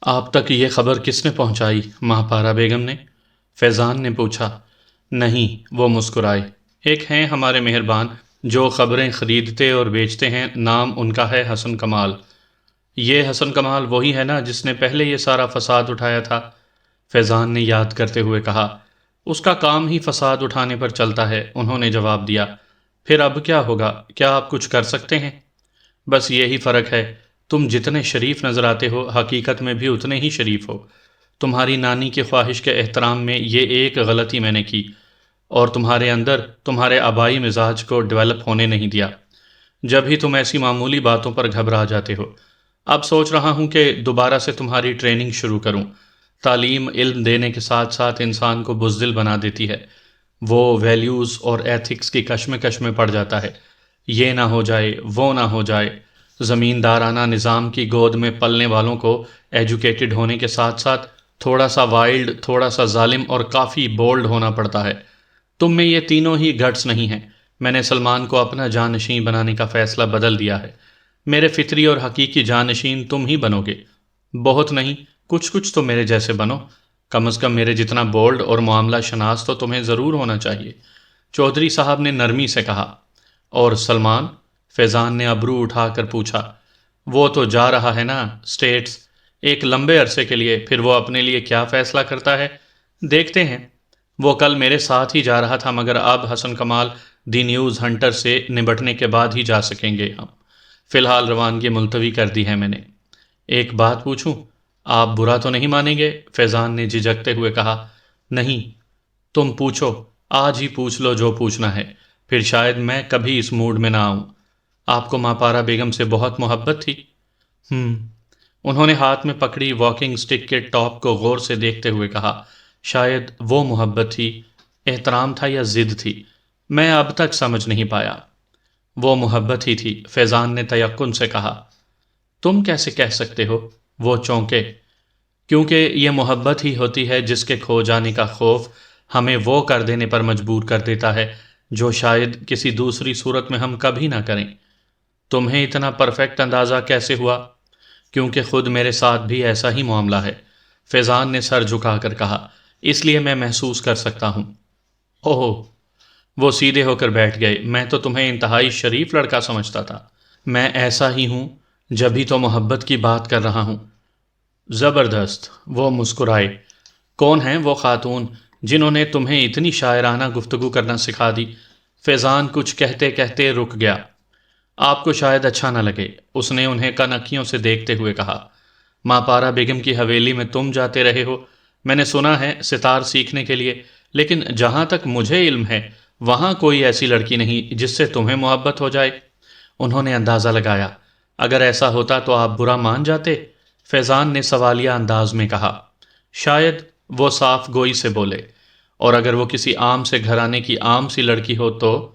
آپ تک یہ خبر کس نے پہنچائی؟ ماہپارہ بیگم نے؟ فیضان نے پوچھا۔ نہیں، وہ مسکرائے۔ ایک ہیں ہمارے مہربان جو خبریں خریدتے اور بیچتے ہیں، نام ان کا ہے حسن کمال۔ یہ حسن کمال وہی ہے نا جس نے پہلے یہ سارا فساد اٹھایا تھا؟ فیضان نے یاد کرتے ہوئے کہا۔ اس کا کام ہی فساد اٹھانے پر چلتا ہے، انہوں نے جواب دیا۔ پھر اب کیا ہوگا؟ کیا آپ کچھ کر سکتے ہیں؟ بس یہی فرق ہے، تم جتنے شریف نظر آتے ہو حقیقت میں بھی اتنے ہی شریف ہو۔ تمہاری نانی کی خواہش کے احترام میں یہ ایک غلطی میں نے کی، اور تمہارے اندر تمہارے آبائی مزاج کو ڈیولپ ہونے نہیں دیا۔ جب ہی تم ایسی معمولی باتوں پر گھبرا جاتے ہو۔ اب سوچ رہا ہوں کہ دوبارہ سے تمہاری ٹریننگ شروع کروں۔ تعلیم علم دینے کے ساتھ ساتھ انسان کو بزدل بنا دیتی ہے۔ وہ ویلیوز اور ایتھکس کی کشمکش میں پڑ جاتا ہے۔ یہ نہ ہو جائے، وہ نہ ہو جائے۔ زمیندارانہ نظام کی گود میں پلنے والوں کو ایجوکیٹڈ ہونے کے ساتھ ساتھ تھوڑا سا وائلڈ، تھوڑا سا ظالم اور کافی بولڈ ہونا پڑتا ہے۔ تم میں یہ تینوں ہی گٹس نہیں ہیں۔ میں نے سلمان کو اپنا جانشین بنانے کا فیصلہ بدل دیا ہے۔ میرے فطری اور حقیقی جانشین تم ہی بنو گے۔ بہت نہیں، کچھ تو میرے جیسے بنو۔ کم از کم میرے جتنا بولڈ اور معاملہ شناس تو تمہیں ضرور ہونا چاہیے۔ چودھری صاحب نے نرمی سے کہا۔ اور سلمان؟ فیضان نے ابرو اٹھا کر پوچھا۔ وہ تو جا رہا ہے نا اسٹیٹس، ایک لمبے عرصے کے لیے، پھر وہ اپنے لیے کیا فیصلہ کرتا ہے دیکھتے ہیں۔ وہ کل میرے ساتھ ہی جا رہا تھا، مگر اب حسن کمال دی نیوز ہنٹر سے نبٹنے کے بعد ہی جا سکیں گے ہم۔ فی الحال روانگی ملتوی کر دی ہے میں نے۔ ایک بات پوچھوں؟ آپ برا تو نہیں مانیں گے؟ فیضان نے جھجکتے ہوئے کہا۔ نہیں، تم پوچھو، آج ہی پوچھ لو جو پوچھنا ہے، پھر شاید میں کبھی اس موڈ میں نہ آؤں۔ آپ کو ماپارہ بیگم سے بہت محبت تھی؟ انہوں نے ہاتھ میں پکڑی واکنگ سٹک کے ٹاپ کو غور سے دیکھتے ہوئے کہا۔ شاید وہ محبت تھی، احترام تھا یا ضد تھی، میں اب تک سمجھ نہیں پایا۔ وہ محبت ہی تھی، فیضان نے تیقن سے کہا۔ تم کیسے کہہ سکتے ہو؟ وہ چونکے۔ کیونکہ یہ محبت ہی ہوتی ہے جس کے کھو جانے کا خوف ہمیں وہ کر دینے پر مجبور کر دیتا ہے جو شاید کسی دوسری صورت میں ہم کبھی نہ کریں۔ تمہیں اتنا پرفیکٹ اندازہ کیسے ہوا؟ کیونکہ خود میرے ساتھ بھی ایسا ہی معاملہ ہے، فیضان نے سر جھکا کر کہا۔ اس لیے میں محسوس کر سکتا ہوں۔ اوہ! وہ سیدھے ہو کر بیٹھ گئے۔ میں تو تمہیں انتہائی شریف لڑکا سمجھتا تھا۔ میں ایسا ہی ہوں، جبھی تو محبت کی بات کر رہا ہوں۔ زبردست! وہ مسکرائے۔ کون ہیں وہ خاتون جنہوں نے تمہیں اتنی شاعرانہ گفتگو کرنا سکھا دی؟ فیضان کچھ کہتے کہتے رک گیا۔ آپ کو شاید اچھا نہ لگے، اس نے انہیں کنکھیوں سے دیکھتے ہوئے کہا۔ ماپارہ بیگم کی حویلی میں تم جاتے رہے ہو، میں نے سنا ہے ستار سیکھنے کے لیے، لیکن جہاں تک مجھے علم ہے وہاں کوئی ایسی لڑکی نہیں جس سے تمہیں محبت ہو جائے۔ انہوں نے اندازہ لگایا۔ اگر ایسا ہوتا تو آپ برا مان جاتے؟ فیضان نے سوالیہ انداز میں کہا۔ شاید، وہ صاف گوئی سے بولے۔ اور اگر وہ کسی عام سے گھرانے کی عام سی لڑکی ہو تو؟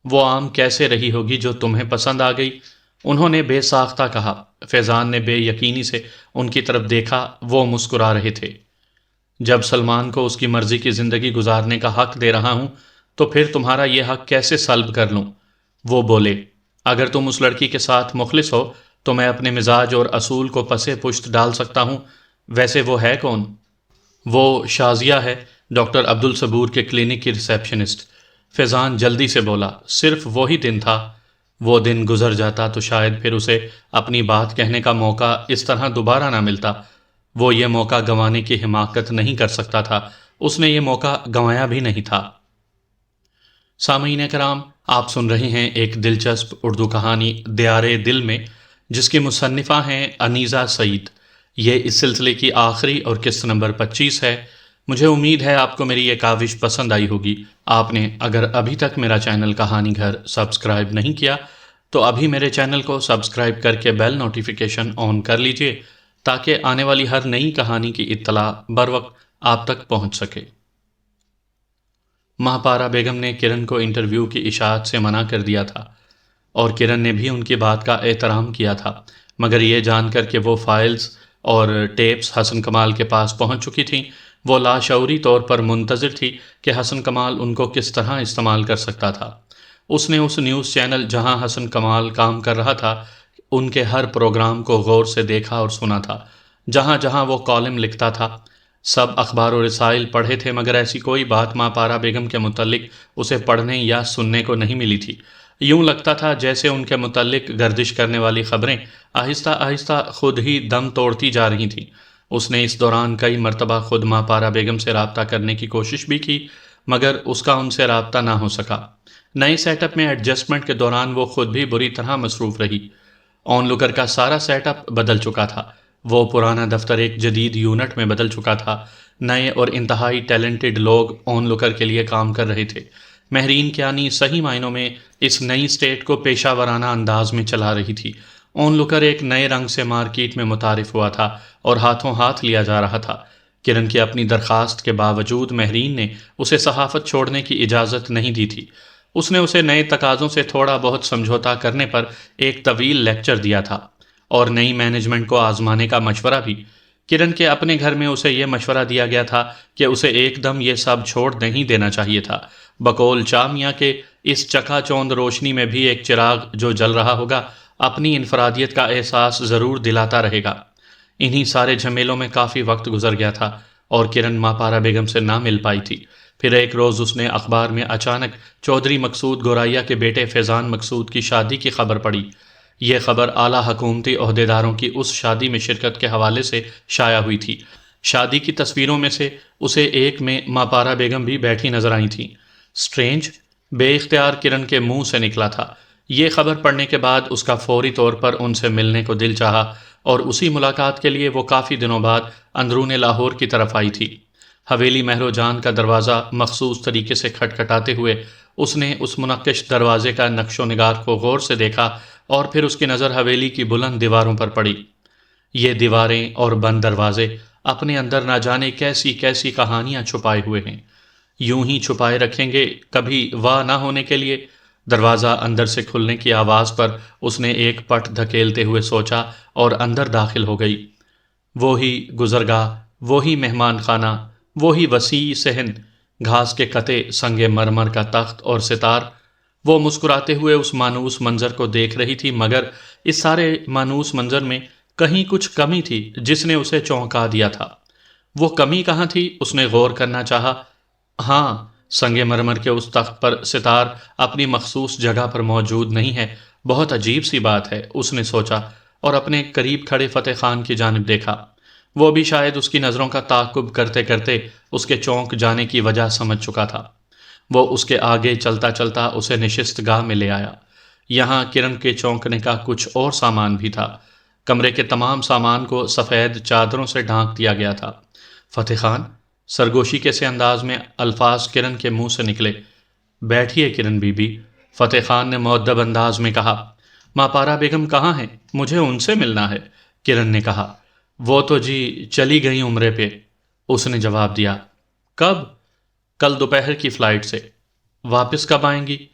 وہ عام کیسے رہی ہوگی جو تمہیں پسند آ گئی؟ انہوں نے بے ساختہ کہا۔ فیضان نے بے یقینی سے ان کی طرف دیکھا، وہ مسکرا رہے تھے۔ جب سلمان کو اس کی مرضی کی زندگی گزارنے کا حق دے رہا ہوں تو پھر تمہارا یہ حق کیسے سلب کر لوں؟ وہ بولے۔ اگر تم اس لڑکی کے ساتھ مخلص ہو تو میں اپنے مزاج اور اصول کو پسے پشت ڈال سکتا ہوں۔ ویسے وہ ہے کون؟ وہ شازیہ ہے، ڈاکٹر عبدالصبور کے کلینک کی ریسیپشنسٹ۔ فیضان جلدی سے بولا۔ صرف وہی دن تھا۔ وہ دن گزر جاتا تو شاید پھر اسے اپنی بات کہنے کا موقع اس طرح دوبارہ نہ ملتا۔ وہ یہ موقع گنوانے کی حماقت نہیں کر سکتا تھا، اس نے یہ موقع گنوایا بھی نہیں تھا۔ سامعین کرام، آپ سن رہے ہیں ایک دلچسپ اردو کہانی دیار دل میں، جس کی مصنفہ ہیں انیزہ سعید۔ یہ اس سلسلے کی آخری اور قسط نمبر 25 ہے۔ مجھے امید ہے آپ کو میری یہ کاوش پسند آئی ہوگی۔ آپ نے اگر ابھی تک میرا چینل کہانی گھر سبسکرائب نہیں کیا تو ابھی میرے چینل کو سبسکرائب کر کے بیل نوٹیفیکیشن آن کر لیجئے تاکہ آنے والی ہر نئی کہانی کی اطلاع بروقت آپ تک پہنچ سکے۔ ماہپارہ بیگم نے کرن کو انٹرویو کی اشاعت سے منع کر دیا تھا، اور کرن نے بھی ان کی بات کا احترام کیا تھا، مگر یہ جان کر کہ وہ فائلز اور ٹیپس حسن کمال کے پاس پہنچ چکی تھیں، وہ لاشعوری طور پر منتظر تھی کہ حسن کمال ان کو کس طرح استعمال کر سکتا تھا۔ اس نے اس نیوز چینل جہاں حسن کمال کام کر رہا تھا ان کے ہر پروگرام کو غور سے دیکھا اور سنا تھا، جہاں جہاں وہ کالم لکھتا تھا سب اخبار و رسائل پڑھے تھے، مگر ایسی کوئی بات ماں پارا بیگم کے متعلق اسے پڑھنے یا سننے کو نہیں ملی تھی۔ یوں لگتا تھا جیسے ان کے متعلق گردش کرنے والی خبریں آہستہ آہستہ خود ہی دم توڑتی جا رہی تھیں۔ اس نے اس دوران کئی مرتبہ خود ماں پارا بیگم سے رابطہ کرنے کی کوشش بھی کی، مگر اس کا ان سے رابطہ نہ ہو سکا۔ نئے سیٹ اپ میں ایڈجسٹمنٹ کے دوران وہ خود بھی بری طرح مصروف رہی۔ آن لوکر کا سارا سیٹ اپ بدل چکا تھا۔ وہ پرانا دفتر ایک جدید یونٹ میں بدل چکا تھا۔ نئے اور انتہائی ٹیلنٹڈ لوگ آن لوکر کے لیے کام کر رہے تھے۔ مہرین کیانی صحیح معنوں میں اس نئی سٹیٹ کو پیشہ ورانہ انداز میں چلا رہی تھی۔ آن لوکر ایک نئے رنگ سے مارکیٹ میں متعارف ہوا تھا اور ہاتھوں ہاتھ لیا جا رہا تھا۔ کرن کی اپنی درخواست کے باوجود مہرین نے اسے صحافت چھوڑنے کی اجازت نہیں دی تھی۔ اس نے اسے نئے تقاضوں سے تھوڑا بہت سمجھوتا کرنے پر ایک طویل لیکچر دیا تھا اور نئی مینجمنٹ کو آزمانے کا مشورہ بھی۔ کرن کے اپنے گھر میں اسے یہ مشورہ دیا گیا تھا کہ اسے ایک دم یہ سب چھوڑ نہیں دینا چاہیے تھا۔ بقول چا میاں کے اس چکا چوند روشنی میں بھی ایک چراغ جو جل رہا ہوگا اپنی انفرادیت کا احساس ضرور دلاتا رہے گا۔ انہی سارے جھمیلوں میں کافی وقت گزر گیا تھا اور کرن ماں پارا بیگم سے نہ مل پائی تھی۔ پھر ایک روز اس نے اخبار میں اچانک چودھری مقصود گوریا کے بیٹے فیضان مقصود کی شادی کی خبر پڑھی۔ یہ خبر اعلیٰ حکومتی عہدیداروں کی اس شادی میں شرکت کے حوالے سے شائع ہوئی تھی۔ شادی کی تصویروں میں سے اسے ایک میں ماں پارا بیگم بھی بیٹھی نظر آئی تھیں۔ سٹرینج، بے اختیار کرن کے منہ سے نکلا تھا۔ یہ خبر پڑھنے کے بعد اس کا فوری طور پر ان سے ملنے کو دل چاہا اور اسی ملاقات کے لیے وہ کافی دنوں بعد اندرون لاہور کی طرف آئی تھی۔ حویلی مہرو جان کا دروازہ مخصوص طریقے سے کھٹکھٹاتے ہوئے اس نے اس منقش دروازے کا نقش و نگار کو غور سے دیکھا اور پھر اس کی نظر حویلی کی بلند دیواروں پر پڑی۔ یہ دیواریں اور بند دروازے اپنے اندر نہ جانے کیسی کیسی کہانیاں چھپائے ہوئے ہیں۔ یوں ہی چھپائے رکھیں گے کبھی واہ نہ ہونے کے لیے۔ دروازہ اندر سے کھلنے کی آواز پر اس نے ایک پٹ دھکیلتے ہوئے سوچا اور اندر داخل ہو گئی۔ وہی گزرگاہ، وہی مہمان خانہ، وہی وسیع صحن، گھاس کے کتے، سنگ مرمر کا تخت اور ستار۔ وہ مسکراتے ہوئے اس مانوس منظر کو دیکھ رہی تھی، مگر اس سارے مانوس منظر میں کہیں کچھ کمی تھی جس نے اسے چونکا دیا تھا۔ وہ کمی کہاں تھی؟ اس نے غور کرنا چاہا۔ ہاں، سنگ مرمر کے اس تخت پر ستار اپنی مخصوص جگہ پر موجود نہیں ہے۔ بہت عجیب سی بات ہے، اس نے سوچا اور اپنے قریب کھڑے فتح خان کی جانب دیکھا۔ وہ بھی شاید اس کی نظروں کا تعاقب کرتے کرتے اس کے چونک جانے کی وجہ سمجھ چکا تھا۔ وہ اس کے آگے چلتا چلتا اسے نشست گاہ میں لے آیا۔ یہاں کرن کے چونکنے کا کچھ اور سامان بھی تھا۔ کمرے کے تمام سامان کو سفید چادروں سے ڈھانک دیا گیا تھا۔ فتح خان، سرگوشی کے سے انداز میں الفاظ کرن کے منہ سے نکلے۔ بیٹھیے کرن بی بی، فتح خان نے مؤدب انداز میں کہا۔ ماں پارا بیگم کہاں ہیں؟ مجھے ان سے ملنا ہے، کرن نے کہا۔ وہ تو جی چلی گئیں عمرے پہ، اس نے جواب دیا۔ کب؟ کل دوپہر کی فلائٹ سے۔ واپس کب آئیں گی؟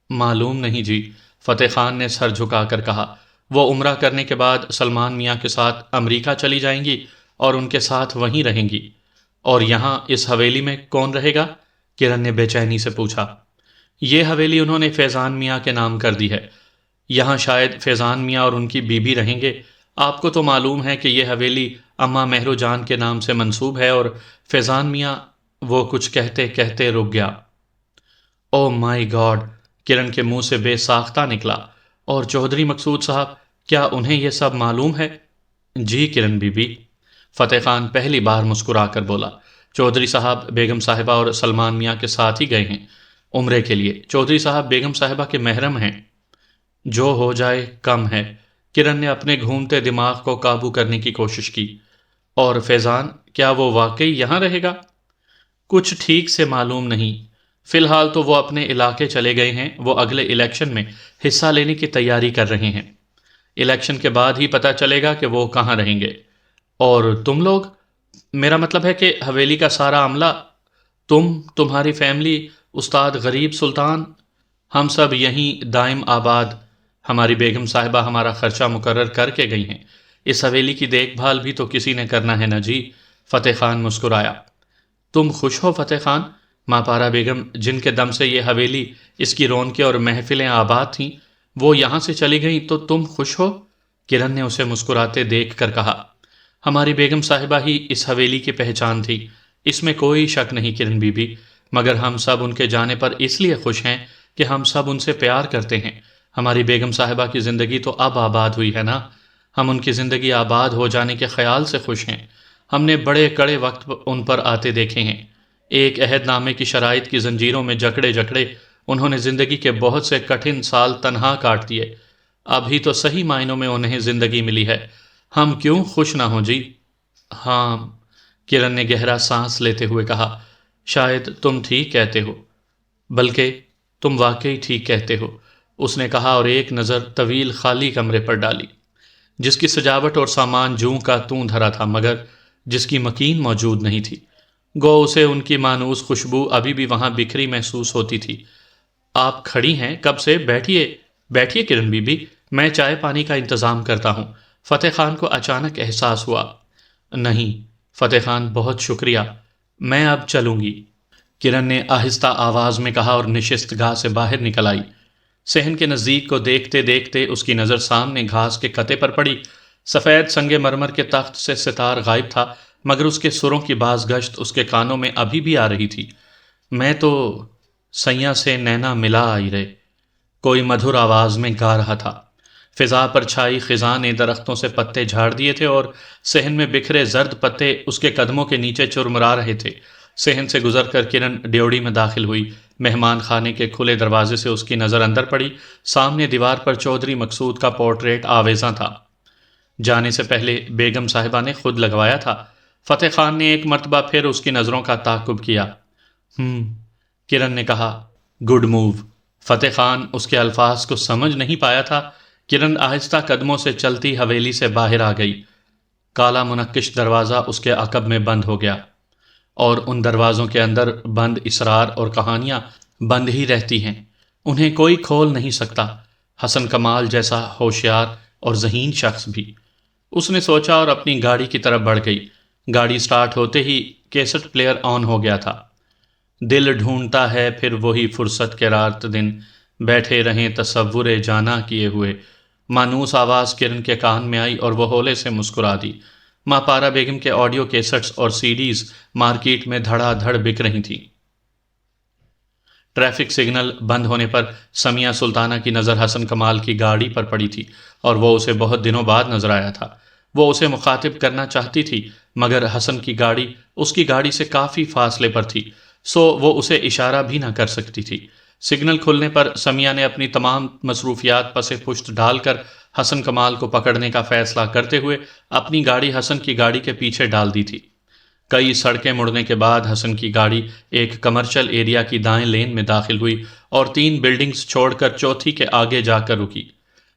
معلوم نہیں جی، فتح خان نے سر جھکا کر کہا۔ وہ عمرہ کرنے کے بعد سلمان میاں کے ساتھ امریکہ چلی جائیں گی اور ان کے ساتھ وہیں رہیں گی۔ اور یہاں اس حویلی میں کون رہے گا؟ کرن نے بے چینی سے پوچھا۔ یہ حویلی انہوں نے فیضان میاں کے نام کر دی ہے۔ یہاں شاید فیضان میاں اور ان کی بیوی رہیں گے۔ آپ کو تو معلوم ہے کہ یہ حویلی اماں مہرو جان کے نام سے منسوب ہے اور فیضان میاں، وہ کچھ کہتے کہتے رک گیا۔ او مائی گاڈ، کرن کے منہ سے بے ساختہ نکلا۔ اور چودھری مقصود صاحب، کیا انہیں یہ سب معلوم ہے؟ جی کرن بی بی، فتح خان پہلی بار مسکرا کر بولا۔ چودھری صاحب بیگم صاحبہ اور سلمان میاں کے ساتھ ہی گئے ہیں عمرے کے لیے۔ چودھری صاحب بیگم صاحبہ کے محرم ہیں۔ جو ہو جائے کم ہے، کرن نے اپنے گھومتے دماغ کو قابو کرنے کی کوشش کی۔ اور فیضان، کیا وہ واقعی یہاں رہے گا؟ کچھ ٹھیک سے معلوم نہیں۔ فی الحال تو وہ اپنے علاقے چلے گئے ہیں۔ وہ اگلے الیکشن میں حصہ لینے کی تیاری کر رہے ہیں۔ الیکشن کے بعد ہی پتہ چلے گا کہ وہ کہاں رہیں گے۔ اور تم لوگ؟ میرا مطلب ہے کہ حویلی کا سارا عملہ، تمہاری فیملی، استاد غریب سلطان، ہم سب یہیں دائم آباد۔ ہماری بیگم صاحبہ ہمارا خرچہ مقرر کر کے گئی ہیں۔ اس حویلی کی دیکھ بھال بھی تو کسی نے کرنا ہے نا جی، فتح خان مسکرایا۔ تم خوش ہو فتح خان؟ ماں پارا بیگم، جن کے دم سے یہ حویلی، اس کی رونقیں اور محفلیں آباد تھیں، وہ یہاں سے چلی گئیں تو تم خوش ہو؟ کرن نے اسے مسکراتے دیکھ کر کہا۔ ہماری بیگم صاحبہ ہی اس حویلی کی پہچان تھی، اس میں کوئی شک نہیں کرن بی بی، مگر ہم سب ان کے جانے پر اس لیے خوش ہیں کہ ہم سب ان سے پیار کرتے ہیں۔ ہماری بیگم صاحبہ کی زندگی تو اب آباد ہوئی ہے نا، ہم ان کی زندگی آباد ہو جانے کے خیال سے خوش ہیں۔ ہم نے بڑے کڑے وقت ان پر آتے دیکھے ہیں، ایک عہد نامے کی شرائط کی زنجیروں میں جکڑے جکڑے انہوں نے زندگی کے بہت سے کٹھن سال تنہا کاٹ دیے، اب ہی تو صحیح معنوں میں انہیں زندگی ملی ہے، ہم کیوں خوش نہ ہوں جی؟ ہاں، کرن نے گہرا سانس لیتے ہوئے کہا، شاید تم ٹھیک کہتے ہو، بلکہ تم واقعی ٹھیک کہتے ہو، اس نے کہا اور ایک نظر طویل خالی کمرے پر ڈالی، جس کی سجاوٹ اور سامان جوں کا توں دھرا تھا مگر جس کی مکین موجود نہیں تھی، گو اسے ان کی مانوس خوشبو ابھی بھی وہاں بکھری محسوس ہوتی تھی۔ آپ کھڑی ہیں کب سے؟ بیٹھیے بیٹھیے کرن بی بی، میں چائے پانی کا انتظام کرتا ہوں۔ فتح خان کو اچانک احساس ہوا۔ نہیں فتح خان، بہت شکریہ، میں اب چلوں گی، کرن نے آہستہ آواز میں کہا اور نشست گاہ سے باہر نکل آئی۔ صحن کے نزدیک کو دیکھتے دیکھتے اس کی نظر سامنے گھاس کے کتے پر پڑی۔ سفید سنگ مرمر کے تخت سے ستار غائب تھا مگر اس کے سروں کی باز گشت اس کے کانوں میں ابھی بھی آ رہی تھی۔ میں تو سیاں سے نینا ملا آئی رے، کوئی مدھر آواز میں گا رہا تھا۔ فضا پر چھائی خزاں نے درختوں سے پتے جھاڑ دیے تھے اور صحن میں بکھرے زرد پتے اس کے قدموں کے نیچے چرمرا رہے تھے۔ صحن سے گزر کر کرن ڈیوڑی میں داخل ہوئی۔ مہمان خانے کے کھلے دروازے سے اس کی نظر اندر پڑی، سامنے دیوار پر چودھری مقصود کا پورٹریٹ آویزاں تھا، جانے سے پہلے بیگم صاحبہ نے خود لگوایا تھا۔ فتح خان نے ایک مرتبہ پھر اس کی نظروں کا تعاقب کیا۔ کرن نے کہا، گڈ موو۔ فتح خان اس کے الفاظ کو سمجھ نہیں پایا تھا۔ کرن آہستہ قدموں سے چلتی حویلی سے باہر آ گئی۔ کالا منقش دروازہ اس کے عقب میں بند ہو گیا، اور ان دروازوں کے اندر بند اسرار اور کہانیاں بند ہی رہتی ہیں، انہیں کوئی کھول نہیں سکتا، حسن کمال جیسا ہوشیار اور ذہین شخص بھی۔ اس نے سوچا اور اپنی گاڑی کی طرف بڑھ گئی۔ گاڑی سٹارٹ ہوتے ہی کیسٹ پلیئر آن ہو گیا تھا۔ دل ڈھونڈتا ہے پھر وہی فرصت کے رات دن، بیٹھے رہیں تصور جانا کیے ہوئے، مانوس آواز کرن کے کان میں آئی اور وہ ہولے سے مسکرا دی۔ ماں پارا بیگم کے آڈیو کیسٹس اور سی ڈیز مارکیٹ میں دھڑا دھڑ بک رہی تھیں۔ ٹریفک سگنل بند ہونے پر سمیہ سلطانہ کی نظر حسن کمال کی گاڑی پر پڑی تھی اور وہ اسے بہت دنوں بعد نظر آیا تھا۔ وہ اسے مخاطب کرنا چاہتی تھی مگر حسن کی گاڑی اس کی گاڑی سے کافی فاصلے پر تھی، سو وہ اسے اشارہ بھی نہ کر سکتی تھی۔ سگنل کھلنے پر سمیہ نے اپنی تمام مصروفیات پس پشت ڈال کر حسن کمال کو پکڑنے کا فیصلہ کرتے ہوئے اپنی گاڑی حسن کی گاڑی کے پیچھے ڈال دی تھی۔ کئی سڑکیں مڑنے کے بعد حسن کی گاڑی ایک کمرشل ایریا کی دائیں لین میں داخل ہوئی اور 3 بلڈنگز چھوڑ کر چوتھی کے آگے جا کر رکی۔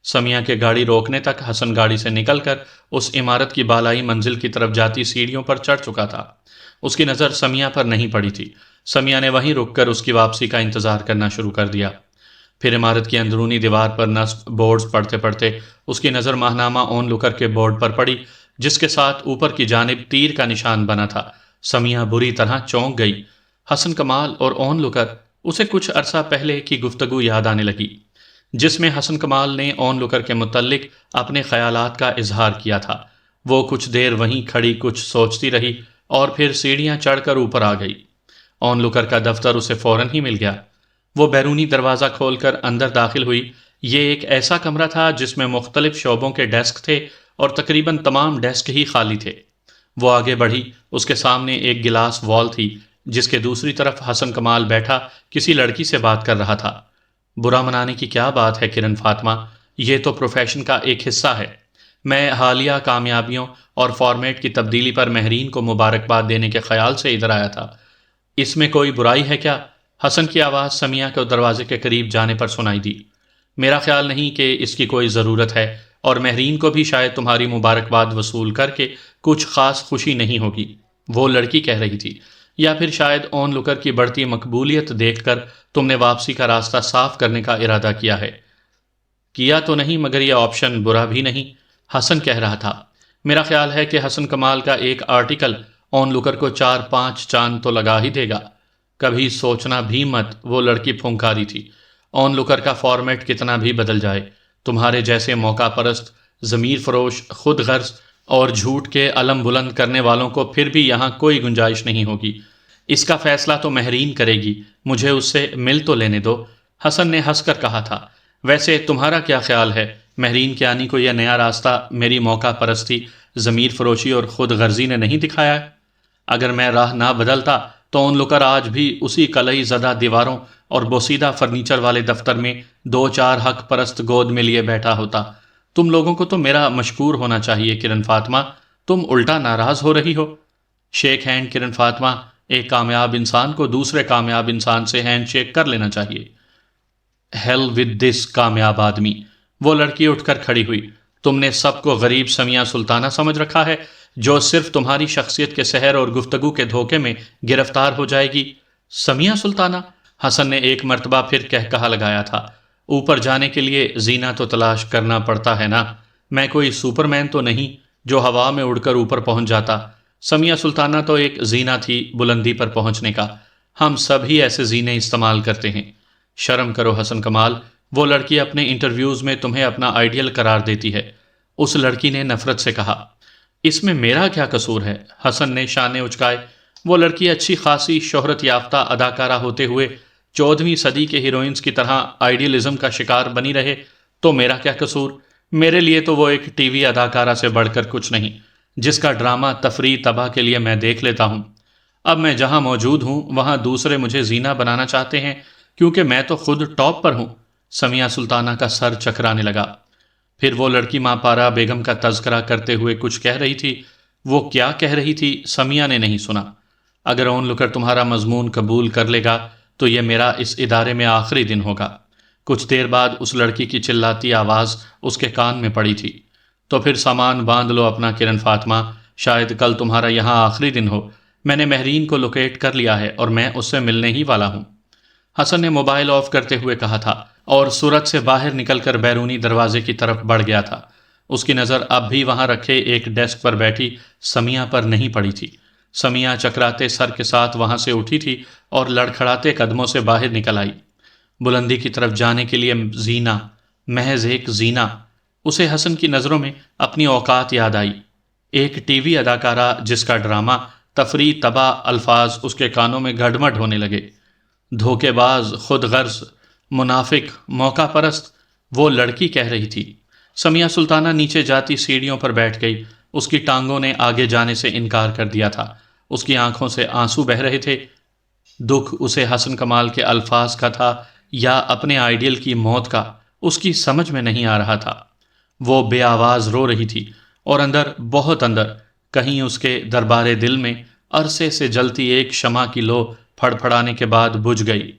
سمیہ کے گاڑی روکنے تک حسن گاڑی سے نکل کر اس عمارت کی بالائی منزل کی طرف جاتی سیڑھیوں پر چڑھ چکا تھا۔ اس کی نظر سمیہ پر نہیں پڑی تھی۔ سمیہ نے وہیں رک کر اس کی واپسی کا انتظار کرنا شروع کر دیا۔ پھر عمارت کی اندرونی دیوار پر نصب بورڈز پڑھتے پڑھتے اس کی نظر ماہنامہ اون لکر کے بورڈ پر پڑی جس کے ساتھ اوپر کی جانب تیر کا نشان بنا تھا۔ سمیہ بری طرح چونک گئی۔ حسن کمال اور اون لکر، اسے کچھ عرصہ پہلے کی گفتگو یاد آنے لگی جس میں حسن کمال نے اون لکر کے متعلق اپنے خیالات کا اظہار کیا تھا۔ وہ کچھ دیر وہیں کھڑی کچھ سوچتی رہی اور پھر سیڑھیاں چڑھ کر اوپر آ گئی۔ اون لکر کا دفتر اسے فوراً ہی مل گیا۔ وہ بیرونی دروازہ کھول کر اندر داخل ہوئی۔ یہ ایک ایسا کمرہ تھا جس میں مختلف شعبوں کے ڈیسک تھے اور تقریباً تمام ڈیسک ہی خالی تھے۔ وہ آگے بڑھی، اس کے سامنے ایک گلاس وال تھی جس کے دوسری طرف حسن کمال بیٹھا کسی لڑکی سے بات کر رہا تھا۔ برا منانے کی کیا بات ہے کرن فاطمہ، یہ تو پروفیشن کا ایک حصہ ہے۔ میں حالیہ کامیابیوں اور فارمیٹ کی تبدیلی پر ماہرین کو مبارکباد دینے کے خیال سے ادھر آیا تھا، اس میں کوئی برائی ہے کیا؟ حسن کی آواز سمیہ کو دروازے کے قریب جانے پر سنائی دی۔ میرا خیال نہیں کہ اس کی کوئی ضرورت ہے، اور ماہرین کو بھی شاید تمہاری مبارکباد وصول کر کے کچھ خاص خوشی نہیں ہوگی، وہ لڑکی کہہ رہی تھی، یا پھر شاید اون لکر کی بڑھتی مقبولیت دیکھ کر تم نے واپسی کا راستہ صاف کرنے کا ارادہ کیا ہے۔ کیا تو نہیں مگر یہ آپشن برا بھی نہیں، حسن کہہ رہا تھا۔ میرا خیال ہے کہ حسن کمال کا ایک آرٹیکل اون لکر کو 4-5 چاند تو لگا ہی دے گا۔ کبھی سوچنا بھی مت، وہ لڑکی پھنکاری تھی، اون لکر کا فارمیٹ کتنا بھی بدل جائے، تمہارے جیسے موقع پرست، ضمیر فروش، خود غرض اور جھوٹ کے علم بلند کرنے والوں کو پھر بھی یہاں کوئی گنجائش نہیں ہوگی۔ اس کا فیصلہ تو مہرین کرے گی، مجھے اس سے مل تو لینے دو۔ حسن نے ہنس کر کہا تھا، ویسے تمہارا کیا خیال ہے، مہرین کے آنے کو یہ نیا راستہ میری موقع پرستی، ضمیر فروشی اور خود غرضی نے نہیں دکھایا ہے؟ اگر میں راہ نہ بدلتا تو اون لوکر آج بھی اسی قلعی زدہ دیواروں اور بوسیدہ فرنیچر والے دفتر میں دو چار حق پرست گود میں لیے بیٹھا ہوتا۔ تم لوگوں کو تو میرا مشکور ہونا چاہیے کرن فاطمہ، تم الٹا ناراض ہو رہی ہو۔ شیک ہینڈ کرن فاطمہ، ایک کامیاب انسان کو دوسرے کامیاب انسان سے ہینڈ شیک کر لینا چاہیے۔ ہیل ود دس کامیاب آدمی، وہ لڑکی اٹھ کر کھڑی ہوئی۔ تم نے سب کو غریب سمیہ سلطانہ سمجھ رکھا ہے جو صرف تمہاری شخصیت کے سحر اور گفتگو کے دھوکے میں گرفتار ہو جائے گی۔ سمیہ سلطانہ؟ حسن نے ایک مرتبہ پھر کہا لگایا تھا، اوپر جانے کے لیے زینہ تو تلاش کرنا پڑتا ہے نا، میں کوئی سپر مین تو نہیں جو ہوا میں اڑ کر اوپر پہنچ جاتا۔ سمیہ سلطانہ تو ایک زینہ تھی بلندی پر پہنچنے کا، ہم سب ہی ایسے زینے استعمال کرتے ہیں۔ شرم کرو حسن کمال، وہ لڑکی اپنے انٹرویوز میں تمہیں اپنا آئیڈیل قرار دیتی ہے۔ اس لڑکی نے نفرت سے کہا۔ اس میں میرا کیا قصور ہے؟ حسن نے شانے اچکائے۔ وہ لڑکی اچھی خاصی شہرت یافتہ اداکارہ ہوتے ہوئے 14ویں صدی کے ہیروئنز کی طرح آئیڈیلزم کا شکار بنی رہے تو میرا کیا قصور؟ میرے لیے تو وہ ایک ٹی وی اداکارہ سے بڑھ کر کچھ نہیں، جس کا ڈرامہ تفریح تباہ کے لیے میں دیکھ لیتا ہوں۔ اب میں جہاں موجود ہوں وہاں دوسرے مجھے زینہ بنانا چاہتے ہیں کیونکہ میں تو خود ٹاپ پر ہوں۔ سمیہ سلطانہ کا سر چکرانے لگا۔ پھر وہ لڑکی ماں پارا بیگم کا تذکرہ کرتے ہوئے کچھ کہہ رہی تھی۔ وہ کیا کہہ رہی تھی سمیہ نے نہیں سنا۔ اگر اون لوکر تمہارا مضمون قبول کر لے گا تو یہ میرا اس ادارے میں آخری دن ہوگا۔ کچھ دیر بعد اس لڑکی کی چلاتی آواز اس کے کان میں پڑی تھی، تو پھر سامان باندھ لو اپنا کرن فاطمہ، شاید کل تمہارا یہاں آخری دن ہو۔ میں نے مہرین کو لوکیٹ کر لیا ہے اور میں اس سے ملنے ہی والا ہوں۔ حسن نے موبائل آف کرتے ہوئے کہا تھا اور صورت سے باہر نکل کر بیرونی دروازے کی طرف بڑھ گیا تھا۔ اس کی نظر اب بھی وہاں رکھے ایک ڈیسک پر بیٹھی سمیہ پر نہیں پڑی تھی۔ سمیہ چکراتے سر کے ساتھ وہاں سے اٹھی تھی اور لڑکھڑاتے قدموں سے باہر نکل آئی۔ بلندی کی طرف جانے کے لیے زینہ، محض ایک زینہ۔ اسے حسن کی نظروں میں اپنی اوقات یاد آئی۔ ایک ٹی وی اداکارہ جس کا ڈرامہ تفریح تباہ الفاظ اس کے کانوں میں گڑمڑ ہونے لگے۔ دھوکے باز، خود غرض، منافق، موقع پرست، وہ لڑکی کہہ رہی تھی۔ سمیہ سلطانہ نیچے جاتی سیڑھیوں پر بیٹھ گئی۔ اس کی ٹانگوں نے آگے جانے سے انکار کر دیا تھا۔ اس کی آنکھوں سے آنسو بہہ رہے تھے۔ دکھ اسے حسن کمال کے الفاظ کا تھا یا اپنے آئیڈیل کی موت کا، اس کی سمجھ میں نہیں آ رہا تھا۔ وہ بے آواز رو رہی تھی اور اندر، بہت اندر، کہیں اس کے دربارے دل میں عرصے سے جلتی ایک شمع کی لو پھڑ پھڑانے کے بعد بجھ گئی۔